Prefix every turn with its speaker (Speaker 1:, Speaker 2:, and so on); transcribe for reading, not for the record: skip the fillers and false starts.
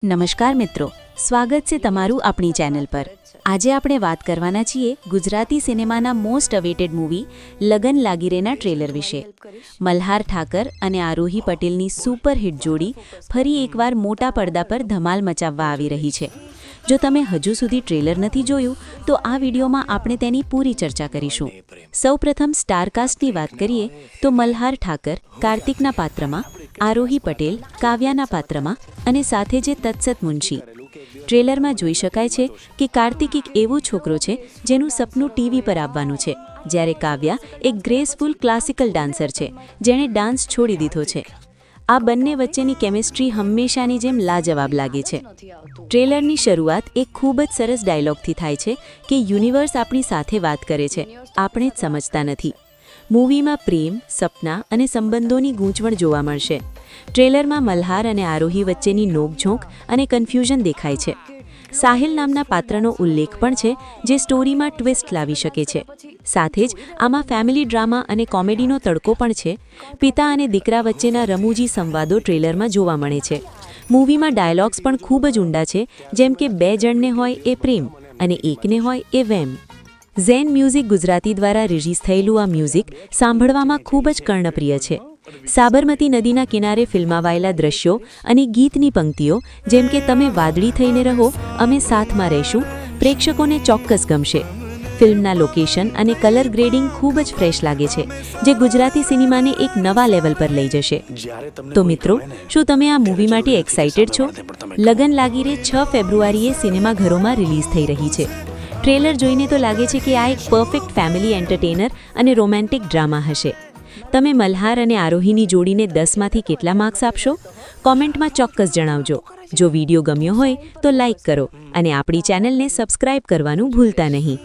Speaker 1: નમસ્કાર મિત્રો, સ્વાગત છે તમારું આપણી ચેનલ પર। આજે આપણે વાત કરવાના છીએ ગુજરાતી સિનેમાના મોસ્ટ અવેટેડ મૂવી લગન લાગી રેના ટ્રેલર વિશે। મલ્હાર ઠાકર અને આરોહી પટેલની સુપરહિટ જોડી ફરી એકવાર મોટા પડદા પર ધમાલ મચાવવા આવી રહી છે। જો તમે હજુ સુધી ટ્રેલર નથી જોયું તો આ વિડીયોમાં આપણે તેની પૂરી ચર્ચા કરીશું। સૌપ્રથમ સ્ટારકાસ્ટની વાત કરીએ તો મલ્હાર ઠાકર કાર્તિકના પાત્રમાં, આરોહી પટેલ કાવ્યાના પાત્રમાં અને સાથે જે તત્સત મુનશી। ટ્રેલરમાં જોઈ શકાય છે કે કાર્તિક એક એવો છોકરો છે જેનું સપનું ટીવી પર આવવાનું છે, જ્યારે કાવ્યા એક ગ્રેસફુલ ક્લાસિકલ ડાન્સર છે જેણે ડાન્સ છોડી દીધો છે। આ બંને વચ્ચેની કેમિસ્ટ્રી હંમેશાની જેમ લાજવાબ લાગે છે। ટ્રેલરની શરૂઆત એક ખૂબ જ સરસ ડાયલોગથી થાય છે કે યુનિવર્સ આપણી સાથે વાત કરે છે, આપણે જ સમજતા નથી। મૂવીમાં પ્રેમ, સપના અને સંબંધોની ગૂંચવણ જોવા મળશે। ટ્રેલરમાં મલ્હાર અને આરોહી વચ્ચેની નોકઝોંક અને કન્ફ્યુઝન દેખાય છે। સાહિલ નામના પાત્રનો ઉલ્લેખ પણ છે જે સ્ટોરીમાં ટ્વિસ્ટ લાવી શકે છે। સાથે જ આમાં ફેમિલી ડ્રામા અને કોમેડીનો તડકો પણ છે। પિતા અને દીકરા વચ્ચેના રમૂજી સંવાદો ટ્રેલરમાં જોવા મળે છે। મૂવીમાં ડાયલોગ્સ પણ ખૂબ જ ઊંડા છે, જેમ કે બે જણને હોય એ પ્રેમ અને એકને હોય એ વેમ। ઝેન મ્યુઝિક ગુજરાતી દ્વારા રિલીઝ થયેલું આ મ્યુઝિક સાંભળવામાં ખૂબ જ કર્ણપ્રિય છે। સાબરમતી નદીના કિનારે ફિલ્માવાયેલા દ્રશ્યો અને ગીતની પંક્તિઓ જેમ કે તમે વાદળી થઈને રહો, અમે સાથમાં રહીશું પ્રેક્ષકોને ચોક્કસ ગમશે। ફિલ્મના લોકેશન અને કલર ગ્રેડિંગ ખૂબ જ ફ્રેશ લાગે છે, જે ગુજરાતી સિનેમાને એક નવા લેવલ પર લઈ જશે। તો મિત્રો, શું તમે આ મૂવી માટે એક્સાઇટેડ છો? લગન લાગી રે 6 ફેબ્રુઆરીએ સિનેમાઘરોમાં રિલીઝ થઈ રહી છે। ટ્રેલર જોઈને તો લાગે છે કે આ એક પરફેક્ટ ફેમિલી એન્ટરટેનર અને રોમેન્ટિક ડ્રામા હશે। તમે મલ્હાર અને આરોહીની જોડીને 10માંથી કેટલા માર્ક્સ આપશો? કોમેન્ટમાં ચોક્કસ જણાવજો। જો વિડીયો ગમ્યો હોય તો લાઇક કરો અને આપણી ચેનલને સબસ્ક્રાઇબ કરવાનું ભૂલતા નહીં।